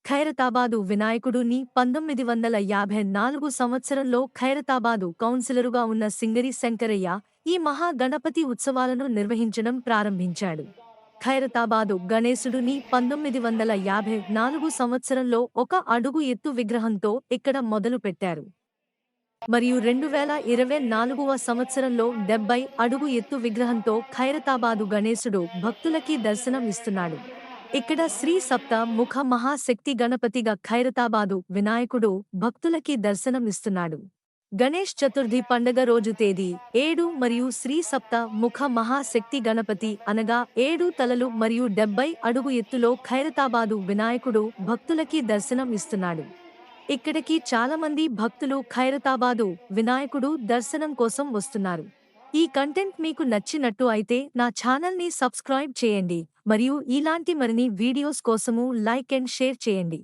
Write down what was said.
ఖైరతాబాదు వినాయకుడుని 1954 సంవత్సరంలో ఖైరతాబాదు కౌన్సిలరుగా ఉన్న సింగరి శంకరయ్య ఈ మహా గణపతి ఉత్సవాలను నిర్వహించడం ప్రారంభించాడు. ఖైరతాబాదు గణేశుడుని 1954 సంవత్సరంలో 1 అడుగు ఎత్తు విగ్రహంతో ఇక్కడ మొదలుపెట్టారు. మరియు 2024వ సంవత్సరంలో 70 అడుగు ఎత్తు విగ్రహంతో ఖైరతాబాదు గణేశుడు భక్తులకి దర్శనం ఇస్తున్నాడు. ఇక్కడ శ్రీ సప్త ముఖ మహాశక్తి గణపతిగా ఖైరతాబాదు వినాయకుడు భక్తులకి దర్శనం ఇస్తున్నాడు. గణేష్ చతుర్థి పండగ రోజు తేదీ 7 మరియు శ్రీ సప్త ముఖ మహాశక్తి గణపతి అనగా 7 తలలు మరియు 70 అడుగు ఎత్తులో ఖైరతాబాదు వినాయకుడు భక్తులకి దర్శనం ఇస్తున్నాడు. ఇక్కడికి చాలామంది భక్తులు ఖైరతాబాదు వినాయకుడు దర్శనం కోసం వస్తున్నారు. ఈ కంటెంట్ మీకు నచ్చినట్టు అయితే నా ఛానల్ని సబ్స్క్రైబ్ చేయండి మరియు ఇలాంటి మరిన్ని వీడియోస్ కోసము లైక్ అండ్ షేర్ చేయండి.